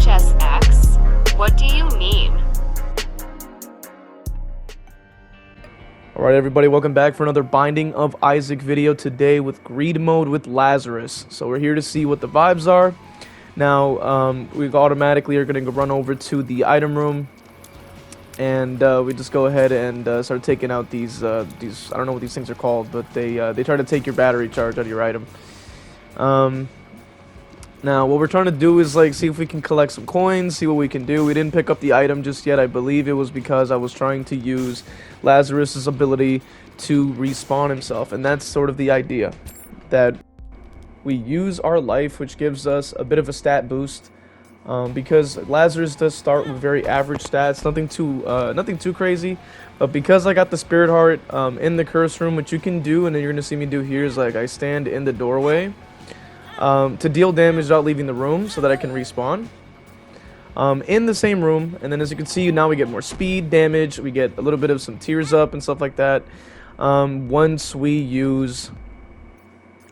v.h.s.x? What do you mean? Alright everybody, welcome back for another Binding of Isaac video today with Greed Mode with Lazarus. So we're here to see what the vibes are. Now, we automatically are going to run over to the item room. And we just go ahead and start taking out these, I don't know what these things are called, but they try to take your battery charge out of your item. Now, what we're trying to do is, like, see if we can collect some coins, see what we can do. We didn't pick up the item just yet. I believe it was because I was trying to use Lazarus's ability to respawn himself. And that's sort of the idea, that we use our life, which gives us a bit of a stat boost. Because Lazarus does start with very average stats, nothing too crazy. But because I got the Spirit Heart in the curse room, which you can do, and then you're going to see me do here, is like I stand in the doorway. To deal damage without leaving the room so that I can respawn in the same room. And then as you can see, now we get more speed, damage, we get a little bit of some tears up and stuff like that once we use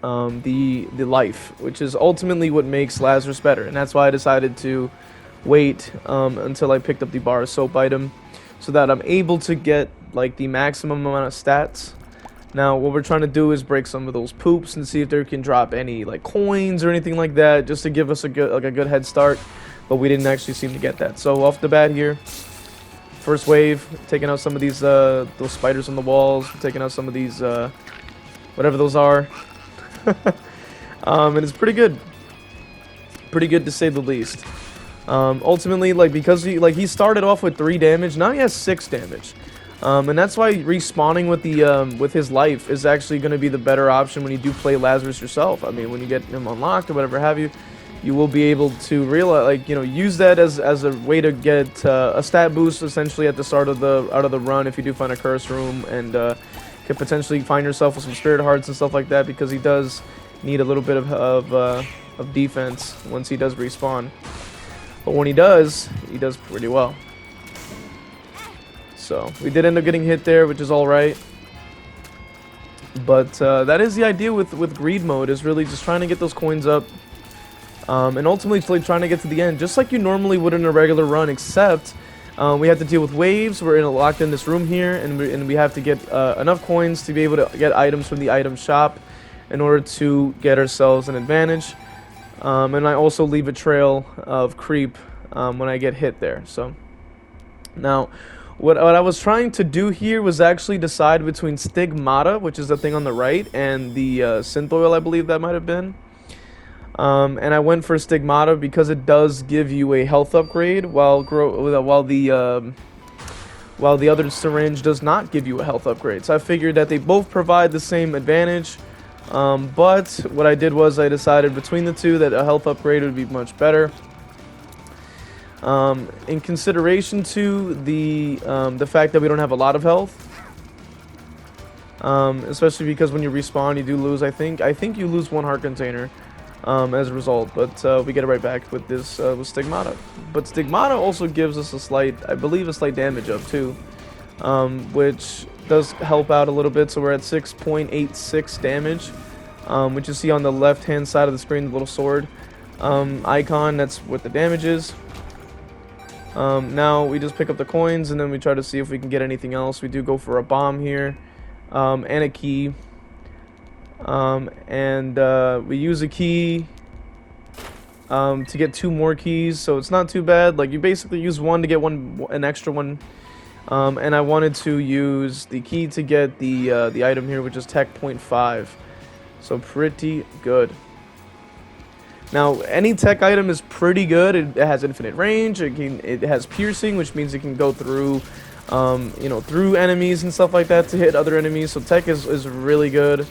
the life, which is ultimately what makes Lazarus better. And that's why I decided to wait until I picked up the bar of soap item so that I'm able to get like the maximum amount of stats. Now, what we're trying to do is break some of those poops and see if they can drop any like coins or anything like that, just to give us a good head start. But we didn't actually seem to get that. So off the bat here, first wave, taking out some of these those spiders on the walls, taking out some of these whatever those are, and it's pretty good to say the least. Ultimately, like because he started off with 3 damage, now he has 6 damage. And that's why respawning with the with his life is actually going to be the better option when you do play Lazarus yourself. I mean, when you get him unlocked or whatever have you, you will be able to realize, like, you know, use that as a way to get a stat boost essentially at the start of the run if you do find a curse room, and can potentially find yourself with some Spirit Hearts and stuff like that, because he does need a little bit of defense once he does respawn. But when he does pretty well. So we did end up getting hit there, which is all right. But that is the idea with Greed Mode, is really just trying to get those coins up, and ultimately trying to get to the end, just like you normally would in a regular run, except we have to deal with waves. We're locked in this room here, and we have to get enough coins to be able to get items from the item shop in order to get ourselves an advantage. And I also leave a trail of creep when I get hit there. So now, what I was trying to do here was actually decide between Stigmata, which is the thing on the right, and the Synth Oil, I believe that might have been. And I went for Stigmata because it does give you a health upgrade, while the other syringe does not give you a health upgrade. So I figured that they both provide the same advantage. But what I did was I decided between the two that a health upgrade would be much better. In consideration to the fact that we don't have a lot of health, especially because when you respawn you do lose, I think you lose 1 heart container as a result, but we get it right back with this with Stigmata. But Stigmata also gives us a slight damage up too, which does help out a little bit. So we're at 6.86 damage, which you see on the left hand side of the screen, the little sword icon. That's what the damage is. Now we just pick up the coins and then we try to see if we can get anything else. We do go for a bomb here, and a key, and we use a key to get 2 more keys, so it's not too bad. Like, you basically use 1 to get an extra one, and I wanted to use the key to get the item here, which is Tech 0.5, so pretty good. Now, any tech item is pretty good. It has infinite range. It has piercing, which means it can go through, through enemies and stuff like that to hit other enemies. So tech is really good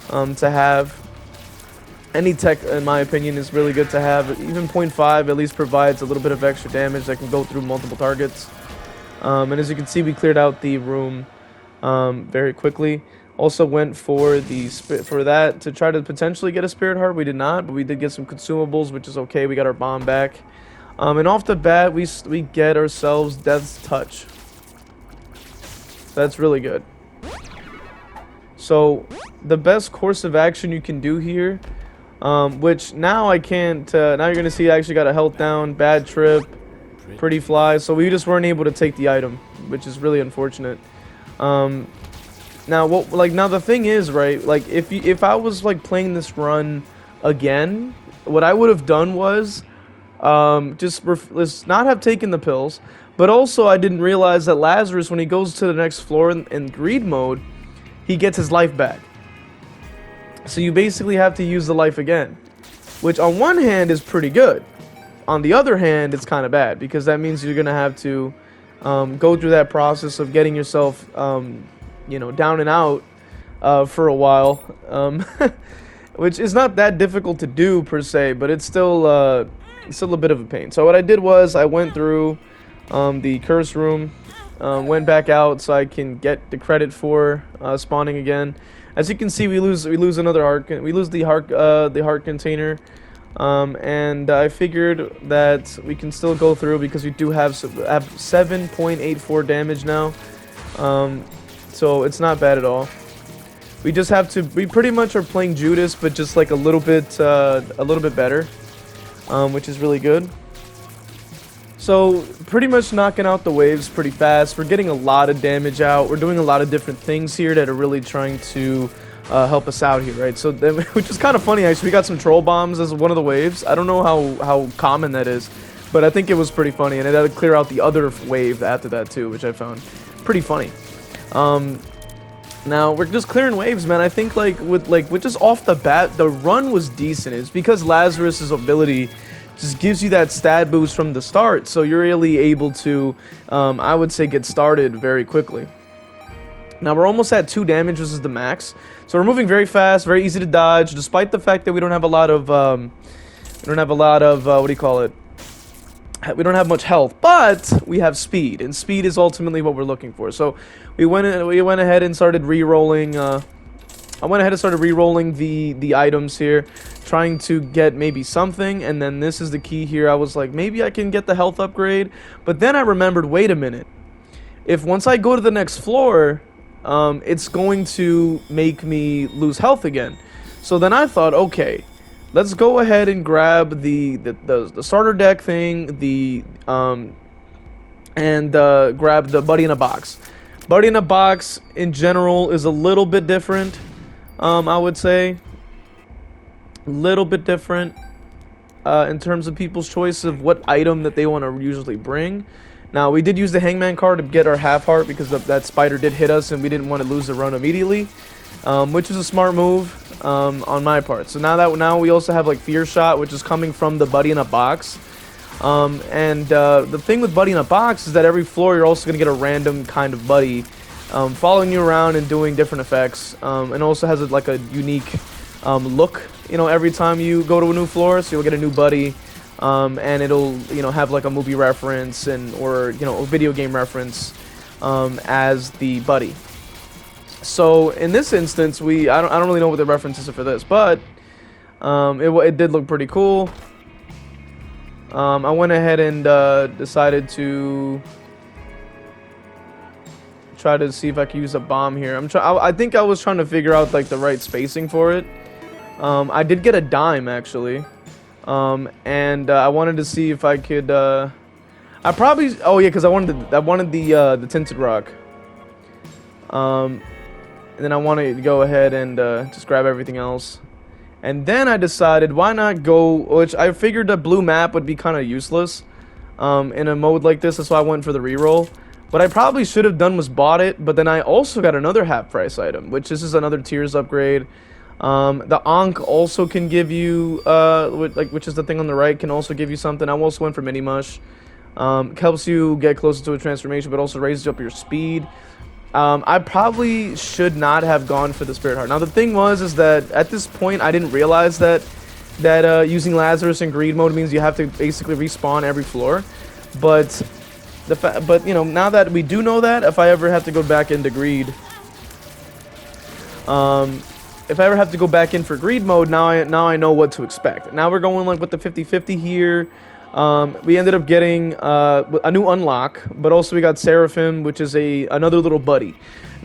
to have. Any tech, in my opinion, is really good to have. Even 0.5 at least provides a little bit of extra damage that can go through multiple targets. And as you can see, we cleared out the room very quickly. Also went for that to try to potentially get a Spirit Heart. We did not, but we did get some consumables, which is okay. We got our bomb back. And off the bat, we get ourselves Death's Touch. That's really good. So the best course of action you can do here which now I can't. Now you're gonna see I actually got a health down, bad trip, pretty fly. So we just weren't able to take the item, which is really unfortunate. Now now the thing is, right? Like if I was like playing this run again, what I would have done was let's not have taken the pills, but also I didn't realize that Lazarus, when he goes to the next floor in greed mode, he gets his life back. So you basically have to use the life again, which on one hand is pretty good. On the other hand, it's kind of bad because that means you're gonna have to go through that process of getting yourself, down and out for a while, which is not that difficult to do per se, but it's still a bit of a pain. So what I did was I went through the curse room, went back out so I can get the credit for spawning again. As you can see, we lose another heart. We lose the heart container, and I figured that we can still go through because we do have 7.84 damage now. So it's not bad at all. We just have to. We pretty much are playing Judas, but just like a little bit better, which is really good. So pretty much knocking out the waves pretty fast. We're getting a lot of damage out. We're doing a lot of different things here that are really trying to help us out here, right? So then, which is kind of funny actually. We got some troll bombs as one of the waves. I don't know how common that is, but I think it was pretty funny, and it had to clear out the other wave after that too, which I found pretty funny. Now we're just clearing waves, man. I think with just off the bat, the run was decent. It's because Lazarus's ability just gives you that stat boost from the start, so you're really able to, I would say, get started very quickly. Now we're almost at 2 damage, which is the max. So we're moving very fast, very easy to dodge, despite the fact that we don't have a lot of, what do you call it? We don't have much health, but we have speed, and speed is ultimately what we're looking for. So we went ahead and started re-rolling. I went ahead and started re-rolling the items here, trying to get maybe something, and then this is the key here. I was like, maybe I can get the health upgrade, but then I remembered, wait a minute. If once I go to the next floor, it's going to make me lose health again. So then I thought, okay, let's go ahead and grab the starter deck thing, and grab the buddy in a box. Buddy in a box in general is a little bit different. I would say a little bit different in terms of people's choice of what item that they want to usually bring. Now, we did use the Hangman card to get our half heart because that spider did hit us and we didn't want to lose the run immediately, which is a smart move on my part. So now we also have like Fear Shot, which is coming from the buddy in a box. The thing with buddy in a box is that every floor you're also going to get a random kind of buddy following you around and doing different effects, and also has like a unique look, every time you go to a new floor. So you'll get a new buddy, and it'll have like a movie reference or a video game reference as the buddy. So in this instance, I don't really know what the references are for this, but it did look pretty cool. I went ahead and decided to try to see if I could use a bomb here. I think I was trying to figure out like the right spacing for it. I did get a dime actually, and I wanted to see if I could. I probably because I wanted the tinted rock. And then I wanted to go ahead and just grab everything else. And then I decided, why not go, which I figured a blue map would be kind of useless in a mode like this. That's why I went for the reroll. What I probably should have done was bought it, but then I also got another half price item, which this is another tiers upgrade. The Ankh also can give you, which is the thing on the right, can also give you something. I also went for Mini Mush. Helps you get closer to a transformation, but also raises up your speed. I probably should not have gone for the Spirit Heart. Now the thing is that at this point I didn't realize that using Lazarus in greed mode means you have to basically respawn every floor. But now that we do know that, if I ever have to go back into greed, if I ever have to go back in for greed mode, now I know what to expect. Now we're going like with the 50-50 here. We ended up getting a new unlock, but also we got Seraphim, which is another little buddy.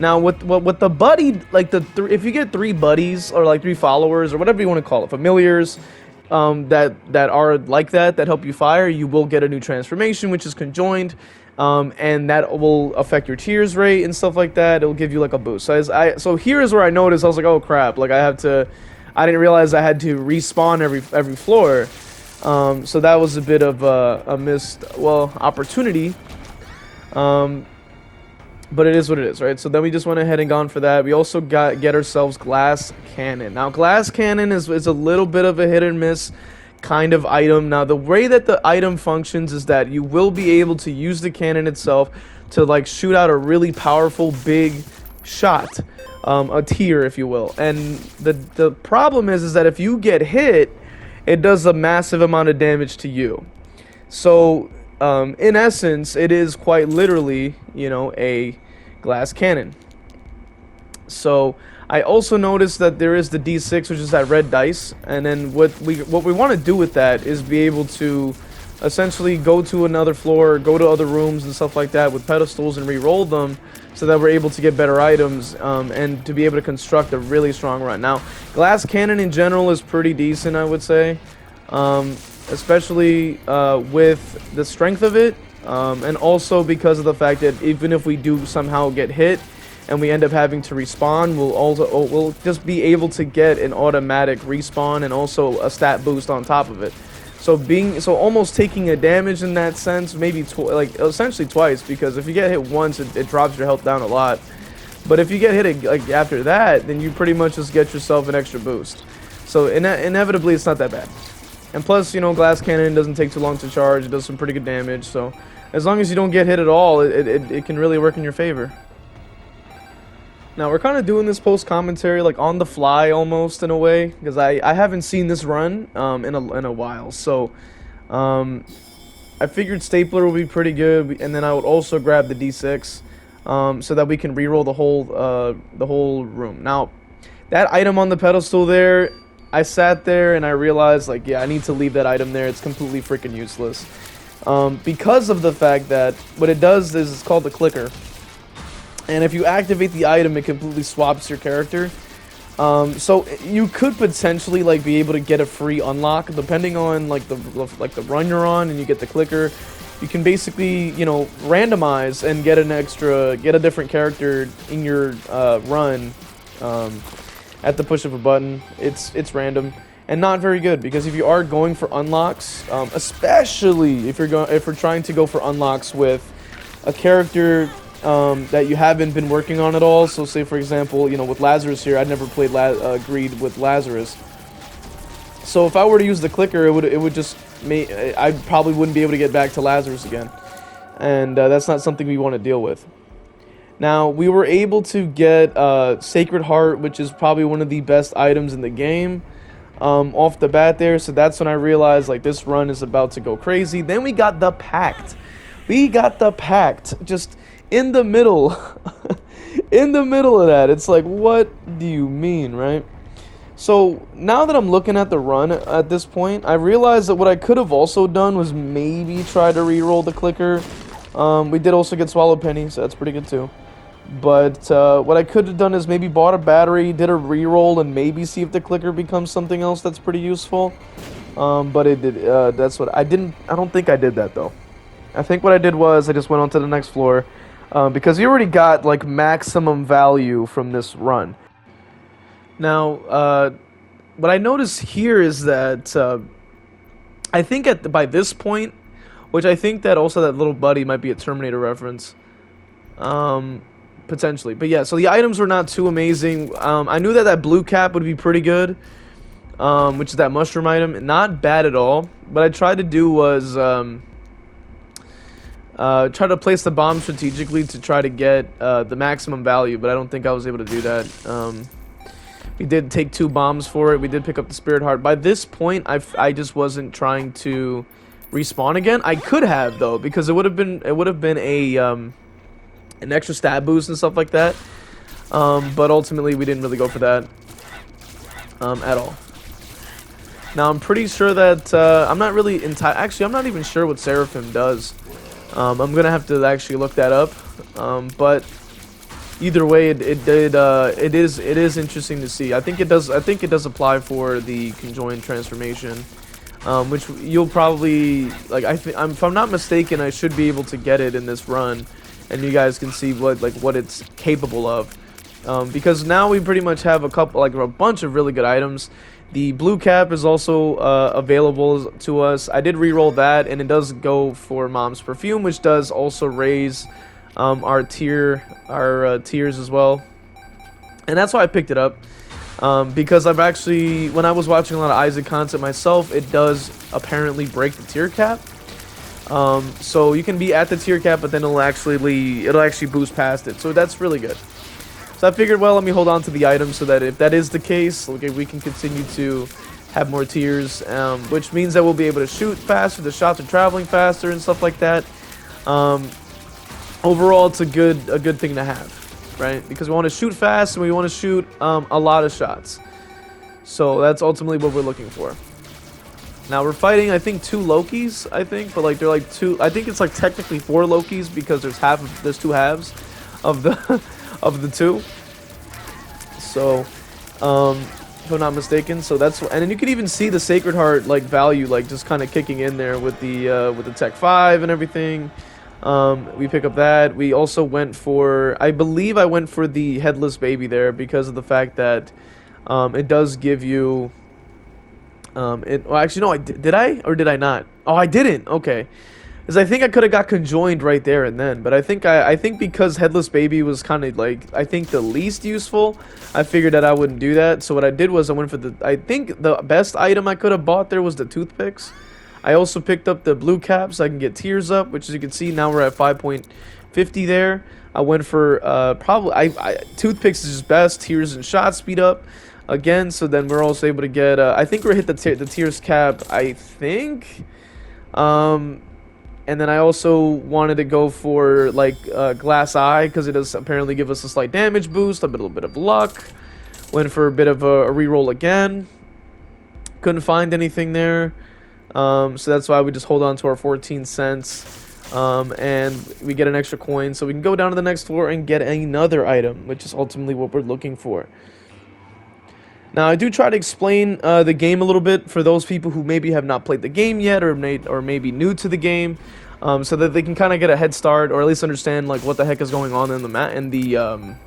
Now with the buddy, like if you get 3 buddies or like 3 followers or whatever you want to call it, familiars, that are like that help you fire, you will get a new transformation, which is conjoined, and that will affect your tears rate and stuff like that. It'll give you like a boost. So here is where I noticed, I was like, oh crap, like I didn't realize I had to respawn every floor. So that was a bit of a missed, well, opportunity. But it is what it is, right? So then we just went ahead and gone for that. We also get ourselves glass cannon. Now glass cannon is a little bit of a hit and miss kind of item. Now the way that the item functions is that you will be able to use the cannon itself to like shoot out a really powerful big shot, a tier if you will. And the problem is that if you get hit, it does a massive amount of damage to you. So in essence, it is quite literally, you know, a glass cannon. So I also noticed that there is the D6, which is that red dice, and then what we want to do with that is be able to essentially go to another floor, go to other rooms and stuff like that with pedestals and re-roll them, so that we're able to get better items, and to be able to construct a really strong run. Now, glass cannon in general is pretty decent, I would say. Especially with the strength of it, and also because of the fact that even if we do somehow get hit and we end up having to respawn, we'll just be able to get an automatic respawn and also a stat boost on top of it. So almost taking a damage in that sense, maybe like essentially twice, because if you get hit once, it drops your health down a lot. But if you get hit like after that, then you pretty much just get yourself an extra boost. So inevitably, it's not that bad. And plus, you know, glass cannon doesn't take too long to charge. It does some pretty good damage. So as long as you don't get hit at all, it can really work in your favor. Now, we're kind of doing this post-commentary like on the fly almost in a way, because I haven't seen this run in a while. So I figured stapler would be pretty good, and then I would also grab the D6 so that we can reroll the whole room. Now, that item on the pedestal there, I sat there and I realized, like, yeah, I need to leave that item there. It's completely freaking useless. Because of the fact that what it does is it's called the clicker. And if you activate the item, it completely swaps your character. So you could potentially, like, be able to get a free unlock depending on, like, the run you're on, and you get the clicker. You can basically, you know, randomize and get a different character in your run. At the push of a button. It's random and not very good, because if you are going for unlocks, especially if we're trying to go for unlocks with a character that you haven't been working on at all. So say for example, you know, with Lazarus here, I'd never played Greed with Lazarus. So if I were to use the clicker, it would just I probably wouldn't be able to get back to Lazarus again, and that's not something we want to deal with. Now, we were able to get Sacred Heart, which is probably one of the best items in the game, off the bat there. So that's when I realized, like, this run is about to go crazy. Then we got the Pact. Just in the middle. In the middle of that. It's like, what do you mean, right? So now that I'm looking at the run at this point, I realized that what I could have also done was maybe try to re-roll the clicker. We did also get Swallowed Penny, so that's pretty good too. But what I could have done is maybe bought a battery, did a reroll, and maybe see if the clicker becomes something else that's pretty useful. But it did. That's what I didn't. I don't think I did that though. I think what I did was I just went on to the next floor because we already got like maximum value from this run. Now, what I noticed here is that I think by this point, which I think that also that little buddy might be a Terminator reference. Potentially. But yeah, so the items were not too amazing. I knew that blue cap would be pretty good, which is that mushroom item. Not bad at all. What I tried to do was try to place the bomb strategically to try to get the maximum value, but I don't think I was able to do that. We did take 2 bombs for it. We did pick up the Spirit Heart. By this point, I just wasn't trying to respawn again. I could have though, because it would have been a an extra stat boost and stuff like that. But ultimately we didn't really go for that at all. Now I'm pretty sure that I'm not really actually I'm not even sure what Seraphim does. I'm gonna have to actually look that up. But either way, it is interesting to see. I think it does apply for the conjoined transformation, which you'll probably like. If I'm not mistaken, I should be able to get it in this run, and you guys can see what it's capable of. Because now we pretty much have a bunch of really good items. The blue cap is also available to us. I did reroll that, and it does go for Mom's Perfume, which does also raise our tiers as well. And that's why I picked it up, because I've actually, when I was watching a lot of Isaac content myself, it does apparently break the tier cap. So you can be at the tier cap, but then it'll actually boost past it. So that's really good. So I figured, well, let me hold on to the item so that if that is the case, okay, we can continue to have more tiers, which means that we'll be able to shoot faster, the shots are traveling faster and stuff like that. Overall, it's a good thing to have, right? Because we want to shoot fast and we want to shoot a lot of shots. So that's ultimately what we're looking for. Now we're fighting, I think, 2 Lokis, but like they're like 2. I think it's like technically 4 Lokis because there's 2 halves of the of the 2. So, if I'm not mistaken, so that's, and then you can even see the Sacred Heart like value like just kind of kicking in there with the Tech 5 and everything. We pick up that. We also went for, I believe I went for the Headless Baby there because of the fact that it does give you well, actually no, did I or did I not? Oh, I didn't. Okay. Because I think I could have got conjoined right there and then, but I think because Headless Baby was kind of like, I think the least useful, I figured that I wouldn't do that. So what I did was I went for I think the best item I could have bought there was the toothpicks. I also picked up the blue cap so I can get tiers up, which as you can see now we're at 5.50 there. I went for probably toothpicks is just best, tiers and shot speed up again. So then we're also able to get I think we're hit the tiers cap, I think. And then I also wanted to go for like Glass Eye because it does apparently give us a slight damage boost, a little bit of luck. Went for a bit of a reroll again. Couldn't find anything there. So that's why we just hold on to our 14 cents. And we get an extra coin so we can go down to the next floor and get another item, which is ultimately what we're looking for. Now, I do try to explain the game a little bit for those people who maybe have not played the game yet or maybe new to the game, so that they can kind of get a head start or at least understand like what the heck is going on in the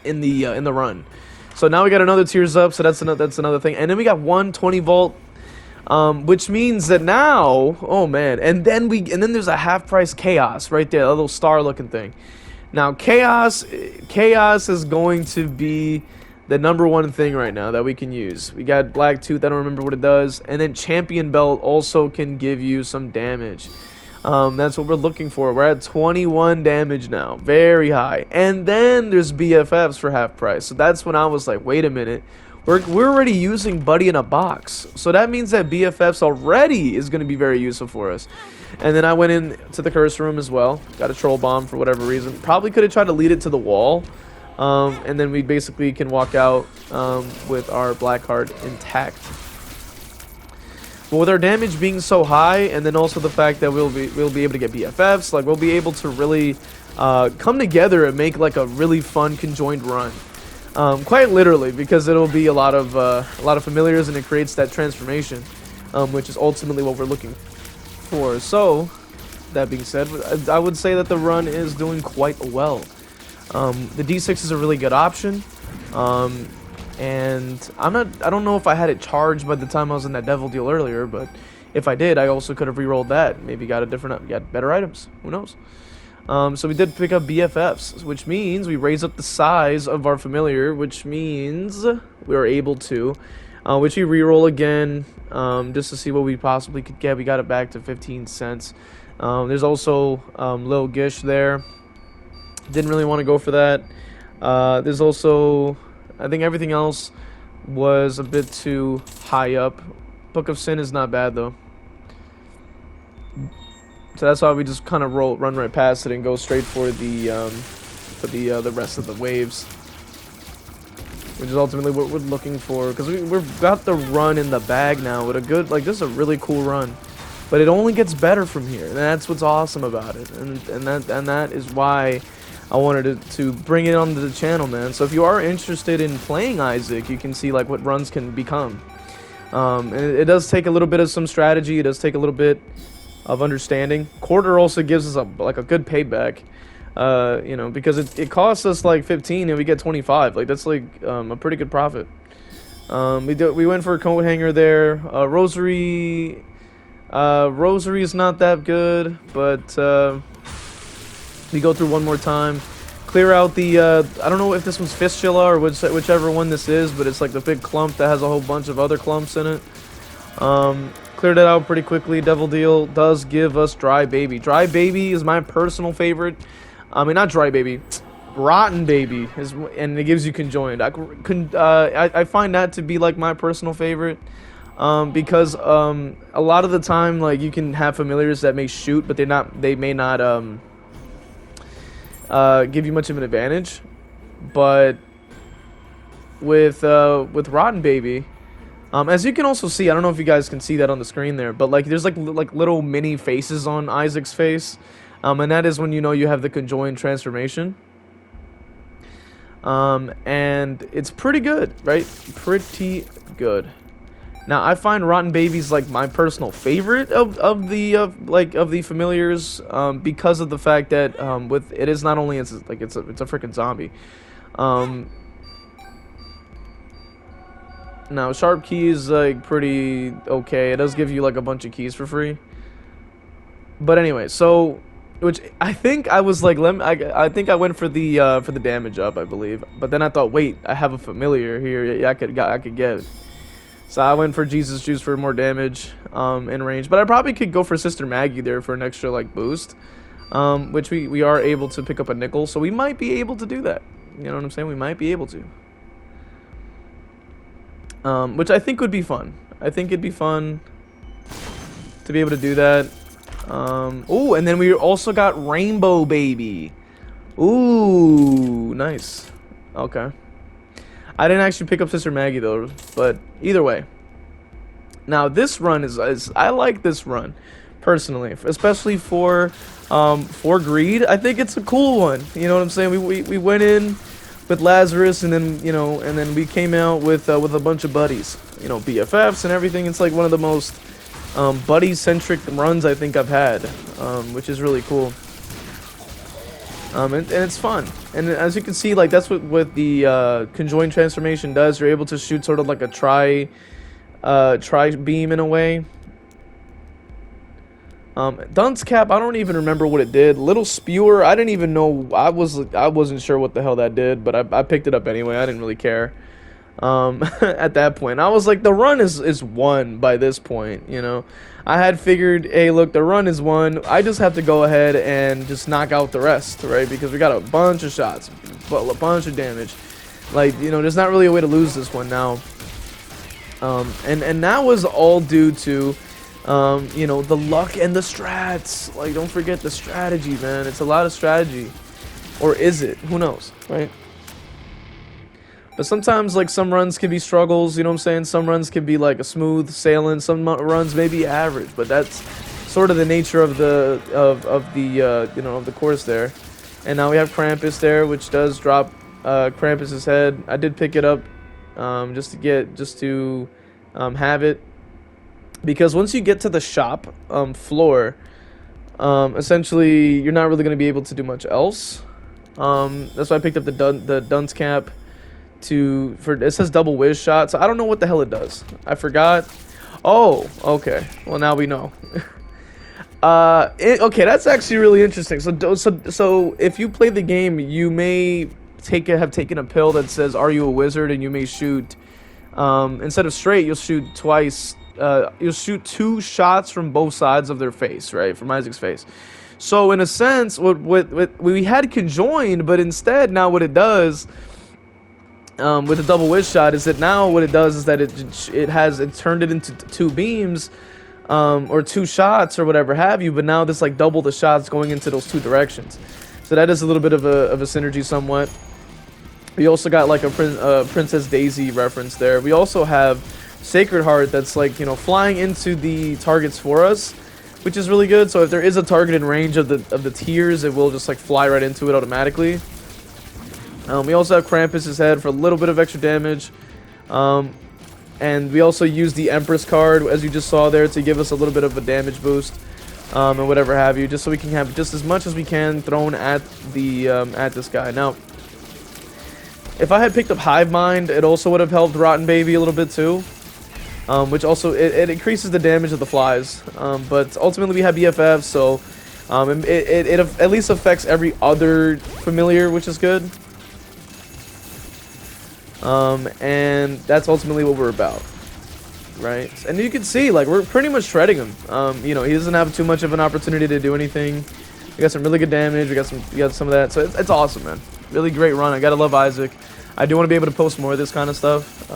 in the run. So now we got another tiers up, so that's another thing, and then we got 120 volt, which means that now, oh man, and then there's a half price chaos right there, a little star looking thing. Now chaos is going to be the #1 thing right now that we can use. We got Black Tooth, I don't remember what it does. And then Champion Belt also can give you some damage. That's what we're looking for. We're at 21 damage now. Very high. And then there's BFFs for half price. So that's when I was like, wait a minute. We're already using Buddy in a Box. So that means that BFFs already is going to be very useful for us. And then I went into the curse room as well. Got a troll bomb for whatever reason. Probably could have tried to lead it to the wall. And then we basically can walk out with our black heart intact. But with our damage being so high, and then also the fact that we'll be able to get BFFs, like we'll be able to really come together and make like a really fun conjoined run. Quite literally, because it'll be a lot of familiars, and it creates that transformation, which is ultimately what we're looking for. So, that being said, I would say that the run is doing quite well. The D6 is a really good option, and I don't know if I had it charged by the time I was in that devil deal earlier, but if I did, I also could have re-rolled that, maybe got better items, who knows. So we did pick up BFFs, which means we raise up the size of our familiar, which means we are able to, which we re-roll again, just to see what we possibly could get. We got it back to 15 cents. There's also Lil Gish there. Didn't really want to go for that. There's also, I think everything else was a bit too high up. Book of Sin is not bad though. So that's why we just kind of run right past it and go straight for the rest of the waves, which is ultimately what we're looking for, because we've got the run in the bag now with a good, like, this is a really cool run, but it only gets better from here, and that's what's awesome about it, and that is why I wanted to bring it onto the channel, man. So if you are interested in playing Isaac, you can see like what runs can become. And it does take a little bit of some strategy. It does take a little bit of understanding. Quarter also gives us a good payback. You know, because it costs us like 15 and we get 25. Like that's like a pretty good profit. We went for a coat hanger there. Rosary is not that good, but we go through one more time. Clear out the I don't know if this one's fistula or whichever one this is, but it's like the big clump that has a whole bunch of other clumps in it. Cleared it out pretty quickly. Devil Deal does give us Dry Baby. Dry Baby is my personal favorite. I mean, not Dry Baby, Rotten Baby is, and it gives you Conjoined. I find that to be like my personal favorite, because a lot of the time, like, you can have familiars that may shoot, but they may not give you much of an advantage. But with Rotten Baby, as you can also see, I don't know if you guys can see that on the screen there, but like there's like little mini faces on Isaac's face. And that is when you know you have the conjoined transformation. And it's pretty good, right? Pretty good. Now I find Rotten Babies like my personal favorite of the familiars, because of the fact that with it is not only it's a freaking zombie. Now Sharp Key is like pretty okay. It does give you like a bunch of keys for free. But anyway, so. Which I think I was like, I think I went for the damage up, I believe. But then I thought, wait, I have a familiar here. Yeah, I could get it. So I went for Jesus Juice for more damage in range. But I probably could go for Sister Maggie there for an extra like boost, which we are able to pick up a nickel. So we might be able to do that. You know what I'm saying? We might be able to. Which I think would be fun. I think it'd be fun to be able to do that. Oh, and then we also got Rainbow Baby. Ooh, nice. Okay. I didn't actually pick up Sister Maggie though, but either way. Now this run is I like this run personally, especially for greed. I think it's a cool one. You know what I'm saying? We went in with Lazarus, and then we came out with a bunch of buddies. You know, BFFs and everything. It's like one of the most buddy-centric runs I think I've had, which is really cool. And it's fun. And as you can see, like that's what the conjoined transformation does. You're able to shoot sort of like a tri beam in a way. Dunce Cap, I don't even remember what it did. Little Spewer, I didn't even know. I wasn't sure what the hell that did, but I picked it up anyway. I didn't really care. At that point I was like, the run is won by this point. You know, I had figured, hey look, the run is won. I just have to go ahead and just knock out the rest, right? Because we got a bunch of shots, but a bunch of damage. Like, you know, there's not really a way to lose this one now. And that was all due to you know, the luck and the strats. Like, don't forget the strategy, man. It's a lot of strategy. Or is it? Who knows, right? But sometimes, like, some runs can be struggles, you know what I'm saying? Some runs can be, like, a smooth sailing. Some runs may be average. But that's sort of the nature of the, you know, of the course there. And now we have Krampus there, which does drop Krampus's head. I did pick it up just to have it. Because once you get to the shop floor, essentially, you're not really going to be able to do much else. That's why I picked up the Dunce Cap. It says double whiz shot, so I don't know what the hell it does. I forgot. Oh, okay. Well, now we know. Okay, that's actually really interesting. So if you play the game, you may have taken a pill that says, "Are you a wizard?" and you may shoot instead of straight, you'll shoot twice. You'll shoot 2 shots from both sides of their face, right? From Isaac's face. So in a sense, what we had conjoined, but instead now what it does. With the double whiz shot is that now what it does is that it turned it into 2 beams, or 2 shots or whatever have you, but now this like double the shots going into those 2 directions. So that is a little bit of a synergy somewhat. We also got like a Princess Daisy reference there. We also have Sacred Heart that's like, you know, flying into the targets for us, which is really good. So if there is a target in range of the tiers, it will just like fly right into it automatically. We also have Krampus's head for a little bit of extra damage. And we also use the Empress card, as you just saw there, to give us a little bit of a damage boost, and whatever have you, just so we can have just as much as we can thrown at the at this guy. Now, if I had picked up Hive Mind, it also would have helped Rotten Baby a little bit too, which also it increases the damage of the flies. But ultimately we have BFF, so it at least affects every other familiar, which is good. And that's ultimately what we're about, right? And you can see, like, we're pretty much shredding him. You know, he doesn't have too much of an opportunity to do anything. We got some really good damage. We got some of that. So it's awesome, man. Really great run. I gotta love Isaac. I do want to be able to post more of this kind of stuff.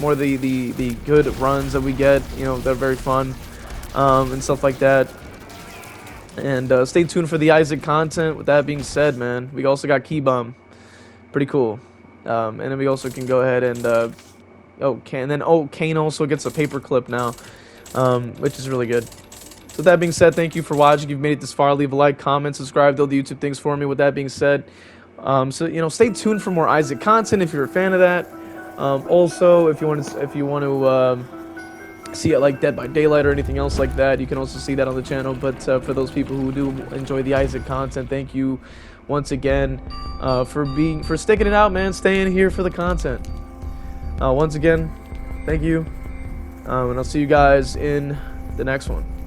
More of the good runs that we get. You know, they're very fun, and stuff like that. And stay tuned for the Isaac content. With that being said, man, we also got Key Bum. Pretty cool. And then we also can go ahead and Kane also gets a paper clip now, which is really good. So with that being said, thank you for watching. If you've made it this far, leave a like, comment, subscribe, do all the YouTube things for me. With that being said, so you know, stay tuned for more Isaac content if you're a fan of that. Also, if you want to see it like Dead by Daylight or anything else like that, you can also see that on the channel. But for those people who do enjoy the Isaac content, thank you once again for sticking it out, man, staying here for the content. Once again, thank you, and I'll see you guys in the next one.